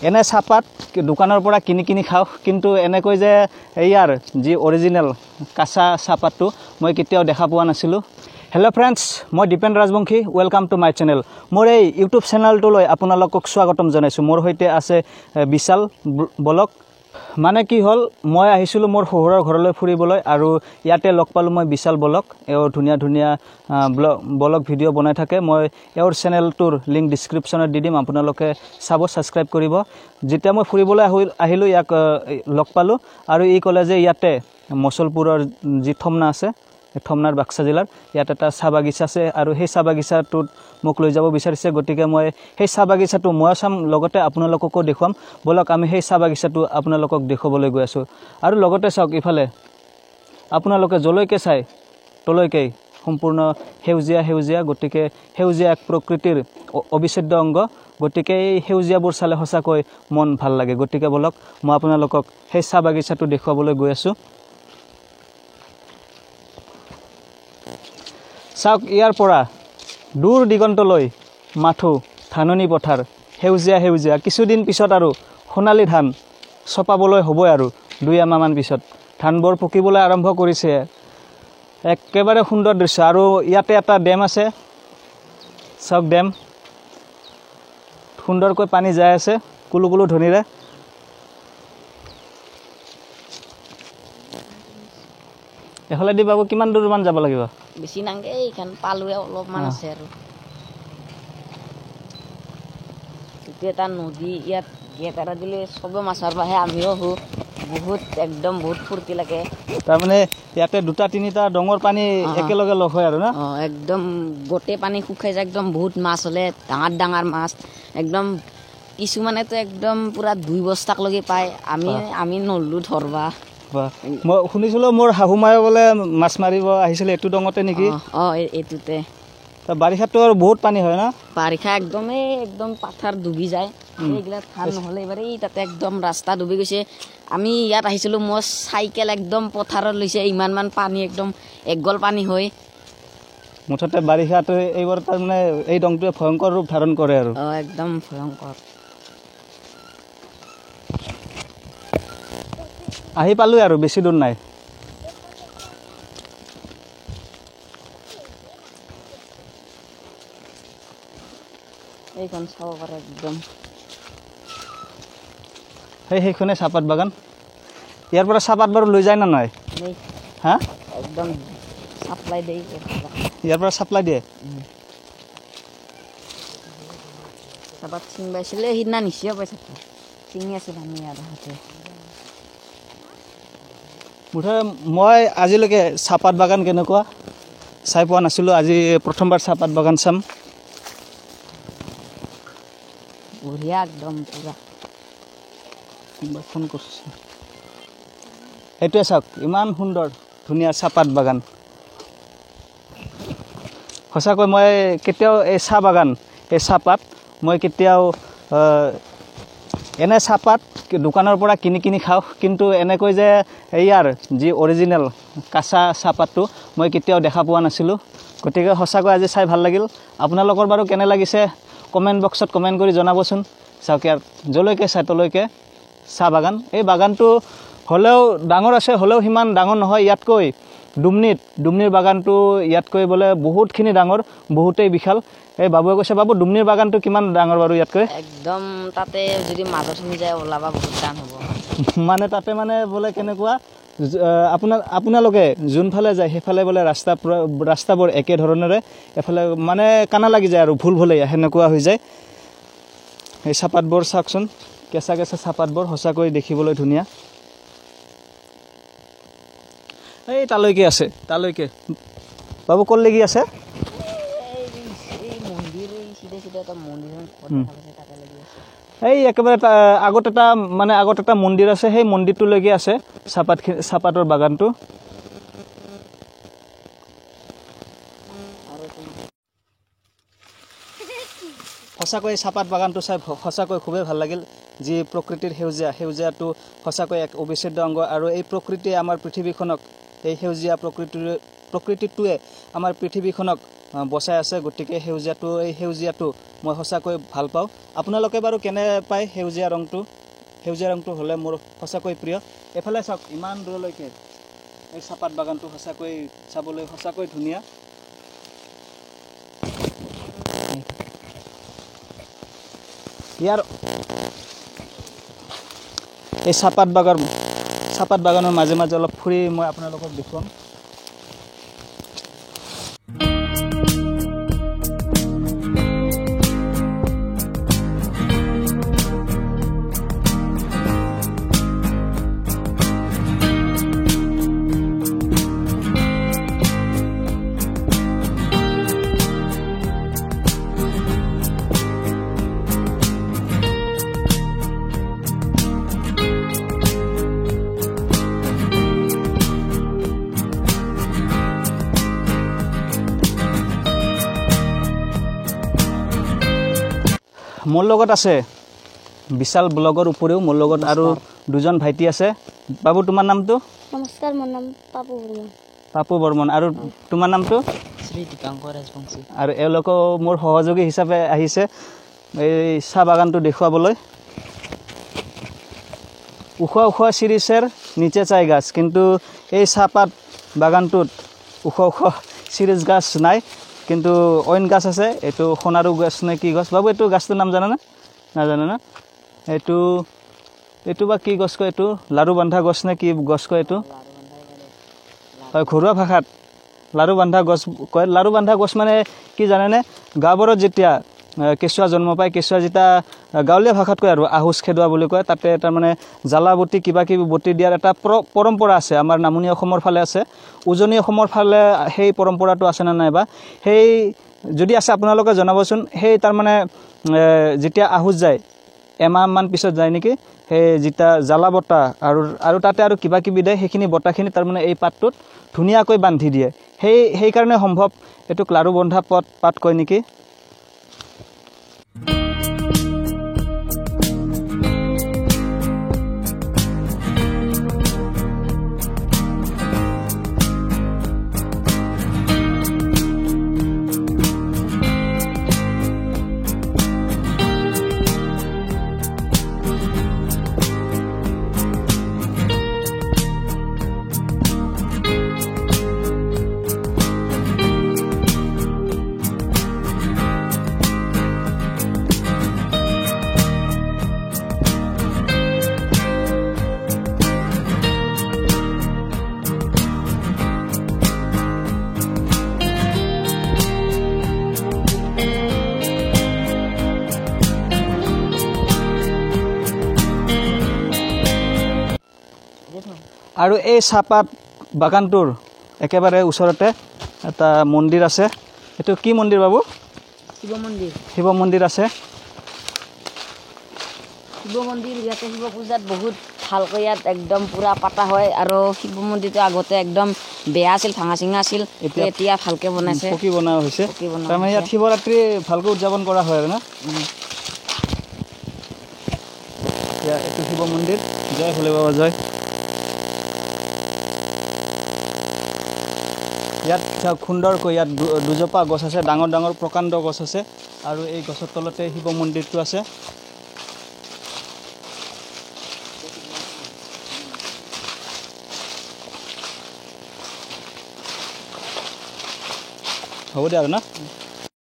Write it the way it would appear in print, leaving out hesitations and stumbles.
এনে চাহপাত দোকানৰ পৰা কিনি খাওঁ কিন্তু এনেকৈ যে ইয়াৰ যি অৰিজিনেল কাঁচা চাহপাতটো মই কেতিয়াও দেখা পোৱা নাছিলোঁ। হেল্ল' ফ্ৰেণ্ডছ, মই Dipen Rajbongshi, welcome to my channel. মোৰ এই ইউটিউব চেনেলটোলৈ আপোনালোকক স্বাগতম জনাইছোঁ। মোৰ সৈতে আছে বিশাল ব্লগ। মানে কি হ'ল, মই আহিছিলোঁ মোৰ শহুৰৰ ঘৰলৈ ফুৰিবলৈ আৰু ইয়াতে লগ পালোঁ মই বিশাল ব্লগ। এওঁ ধুনীয়া ব্লগ ভিডিঅ' বনাই থাকে। মই এওঁৰ চেনেলটোৰ লিংক ডিছক্ৰিপশ্যনত দি দিম, আপোনালোকে চাব, ছাবস্ক্ৰাইব কৰিব। যেতিয়া মই ফুৰিবলৈ আহিলোঁ ইয়াক লগ পালোঁ আৰু ই ক'লে যে ইয়াতে মচলপুৰৰ যি থমনা আছে, থমনাৰ বাক্সা জিলাৰ ইয়াত এটা চাহ বাগিচা আছে আৰু সেই চাহ বাগিচাটোত মোক লৈ যাব বিচাৰিছে। গতিকে মই সেই চাহ বাগিচাটো মই চাম, লগতে আপোনালোককো দেখুৱাম। বলক আমি সেই চাহ বাগিচাটো আপোনালোকক দেখুৱাবলৈ গৈ আছোঁ। আৰু লগতে চাওক, ইফালে আপোনালোকে যলৈকে চাই তলৈকে সম্পূৰ্ণ সেউজীয়া। গতিকে সেউজীয়া এক প্ৰকৃতিৰ অবিচ্ছেদ্য অংগ। গতিকে এই সেউজীয়াবোৰ চালে সঁচাকৈ মন ভাল লাগে। গতিকে বলক মই আপোনালোকক সেই চাহ বাগিচাটো দেখুৱাবলৈ গৈ আছোঁ। চাওক, ইয়াৰ পৰা দূৰ দিগন্তলৈ মাথো, ধাননি পথাৰ, সেউজীয়া। কিছুদিন পিছত আৰু সোণালী ধান চপাবলৈ হ'বই আৰু 2 মাহমান পিছত ধানবোৰ পকিবলৈ আৰম্ভ কৰিছে। একেবাৰে সুন্দৰ দৃশ্য। আৰু ইয়াতে এটা ডেম আছে, চাওক ডেম, সুন্দৰকৈ পানী যাই আছে কুলু ধ্বনিৰে। এফালেদি বাবু কিমান দূৰমান যাব লাগিব? বেছি নাংগে, এইখান পালোৱে অলপমান আছে আৰু এতিয়া এটা নদী। ইয়াত গেট এটা দিলে চবে মাছ মাৰিব আহে, আমিও আহোঁ। বহুত ফূৰ্তি লাগে। তাৰমানে ইয়াতে 2-3টা ডঙৰ পানী একেলগে লগ হয় আৰু না? একদম গোটেই পানী শুকাই যায়। একদম বহুত মাছ হ'লে, ডাঙৰ মাছ একদম কিছুমানেতো একদম পুৰা 2 বস্তাকলৈকে পায়। আমি নললো ধৰবা। মই শুনিছিলোঁ মোৰ শাহু মায়ে বোলে মাছ মাৰিব আহিছিলে এইটো ডঙতে নেকি? এইটোতে। বাৰিষাতো আৰু বহুত পানী হয় না? বাৰিষা একদম পাথাৰ ডুবি যায়। এইগিলা ধান নহ'লে এইবাৰ তাতে একদম ৰাস্তা ডুবি গৈছে। আমি ইয়াত আহিছিলোঁ, মোৰ চাইকেল একদম পথাৰত লৈছে, ইমানমান পানী, একদম একগল পানী হয়। মুঠতে বাৰিষাটো এইবাৰ তাৰমানে এই ডংটোৱে ভয়ংকৰ ৰূপ ধাৰণ কৰে আৰু একদম ভয়ংকৰ। আহি পালোঁ আৰু বেছি দূৰ নাই। এইখন চাব পাৰে একদম। সেইখনে চাহপাত বাগান। ইয়াৰ পৰা চাহপাত বাৰু লৈ যায় না নাই? হা, একদম চাপ্লাই দিয়ে। ইয়াৰ পৰা চাপ্লাই দিয়ে। চাহপাত ছিঙবাইছিলে, সিদিনা নিচিও পাইছে, ছিঙি আছোঁ আমি ইয়াত হাতে। মুঠতে মই আজিলৈকে চাহপাত বাগান কেনেকুৱা চাই পোৱা নাছিলোঁ। আজি প্ৰথমবাৰ চাহপাত বাগান চাম। বঢ়িয়া একদম পুৰা। ফোন কৰিছোঁ, সেইটোৱে চাওক, ইমান সুন্দৰ ধুনীয়া চাহপাত বাগান। সঁচাকৈ মই কেতিয়াও এই চাহ বাগান, এই চাহপাত মই কেতিয়াও এনে চাহপাত দোকানৰ পৰা কিনি খাওঁ কিন্তু এনেকৈ যে ইয়াৰ যি অৰিজিনেল কাঁচা চাহপাতটো মই কেতিয়াও দেখা পোৱা নাছিলোঁ। গতিকে সঁচাকৈ আজি চাই ভাল লাগিল। আপোনালোকৰ বাৰু কেনে লাগিছে কমেণ্ট বক্সত কমেণ্ট কৰি জনাবচোন। চাওক, ইয়াৰ যলৈকে চাই তলৈকে চাহ বাগান। এই বাগানটো হ'লেও ডাঙৰ আছে, হ'লেও সিমান ডাঙৰ নহয়। ইয়াতকৈ ডুমনিৰ বাগানটো ইয়াতকৈ বোলে বহুতখিনি ডাঙৰ, বহুতেই বিশাল। এই বাবুৱে কৈছে, বাবু ডুমনিৰ বাগানটো কিমান ডাঙৰ বাৰু ইয়াতকৈ? একদম তাতে যদি মাজত শুনি যায় ওলাবা বহুত টান হ'ব। মানে তাতে মানে বোলে কেনেকুৱা, আপোনালোকে যোনফালে যায় সেইফালে বোলে ৰাস্তাবোৰ একে ধৰণেৰে, এফালে মানে কানা লাগি যায় আৰু ভুল সেনেকুৱা হৈ যায়। এই চাহপাতবোৰ চাওকচোন, কেঁচা চাহপাতবোৰ সঁচাকৈ দেখিবলৈ ধুনীয়া। এই তালৈকে আছে, তালৈকে বাবু ক'ত লাগি আছে? এই একেবাৰে আগত এটা মন্দিৰ আছে, সেই মন্দিৰটোলৈকে আছে চাহপাতৰ বাগানটো। সঁচাকৈ চাহপাত বাগানটো চাই সঁচাকৈ খুবেই ভাল লাগিল। যি প্ৰকৃতিৰ সেউজীয়াটো সঁচাকৈ এক অবিচ্ছেদ্য অংগ। আৰু এই প্ৰকৃতিয়ে আমাৰ পৃথিৱীখনক, এই সেউজীয়া প্ৰকৃতিটোৱে আমাৰ পৃথিৱীখনক বচাই আছে গতিকে এই সেউজীয়াটো মই সঁচাকৈ ভাল পাওঁ আপোনালোকে বাৰু কেনে পায় সেউজীয়া ৰংটো হ'লে মোৰ সঁচাকৈ প্ৰিয় এফালে চাওক ইমান দূৰলৈকে এই চাহপাত বাগানটো সঁচাকৈ চাবলৈ সঁচাকৈ ধুনীয়া ইয়াৰ এই চাহপাত বাগানৰ মাজে মাজে অলপ ফুৰি মই আপোনালোকক দেখুৱাম মোৰ লগত আছে বিশাল ব্লগৰ উপৰিও মোৰ লগত আৰু দুজন ভাইটি আছে বাবু তোমাৰ নামটো নমস্কাৰ মোৰ নাম পাপু বৰ্মন আৰু তোমাৰ নামটো শ্ৰী দীপাংকৰ ৰাজবংশী আৰু এওঁলোকে মোৰ সহযোগী হিচাপে আহিছে এই চাহ বাগানটো দেখুৱাবলৈ ওখ চিৰিচেৰ নিচে চাই গাছ কিন্তু এই চাহপাত বাগানটোত ওখ চিৰিচ গাছ নাই কিন্তু অইন গাছ আছে এইটো সোণাৰু গাছ নে কি গছ বাবু এইটো গাছটোৰ নাম জানা না নাজানো না এইটো বা কি গছ কয় এইটো লাৰু বান্ধা গছ নে কি গছ কয় এইটো হয় ঘৰুৱা ভাষাত লাৰু বান্ধা গছ কয় লাৰু বান্ধা গছ মানে কি জানেনে গাঁওবোৰত যেতিয়া কেঁচুৱা জন্ম পায় কেঁচুৱা যেতিয়া গাঁৱলীয়া ভাষাত কয় আৰু আহুচ খেদোৱা বুলি কয় তাতে তাৰমানে জ্বালা বটি কিবা কিবি বটি দিয়াৰ এটা পৰম্পৰা আছে আমাৰ নামনি অসমৰ ফালে আছে উজনি অসমৰ ফালে সেই পৰম্পৰাটো আছে নে নাইবা সেই যদি আছে আপোনালোকে জনাবচোন সেই তাৰমানে যেতিয়া আহুচ যায় এমাহমান পিছত যায় নেকি সেই যেতিয়া জ্বালা বটা আৰু তাতে আৰু কিবা কিবি দিয়ে সেইখিনি বটাখিনি তাৰমানে এই পাতটোত ধুনীয়াকৈ বান্ধি দিয়ে সেইকাৰণে সম্ভৱ এইটোক লাৰু বন্ধা পাত কয় নেকি আৰু এই চাহপাত বাগানটোৰ একেবাৰে ওচৰতে এটা মন্দিৰ আছে এইটো কি মন্দিৰ বাবু শিৱ মন্দিৰ আছে শিৱ মন্দিৰ ইয়াতে শিৱ পূজাত বহুত ভালকৈ ইয়াত একদম পুৰা পাতা হয় আৰু শিৱ মন্দিৰটো আগতে একদম বেয়া আছিল ভাঙা চিঙা আছিল এতিয়া ভালকে বনাইছে পকী বনোৱা হৈছে তাৰমানে ইয়াত শিৱৰাত্ৰি ভালকৈ উদযাপন কৰা হয় আৰু না এইটো শিৱ মন্দিৰ জয় ভোলে বাবা জয় ইয়াত সুন্দৰকৈ ইয়াত দুজোপা গছ আছে ডাঙৰ প্ৰকাণ্ড গছ আছে আৰু এই গছৰ তলতে শিৱ মন্দিৰটো আছে হ'ব দিয়া আৰু না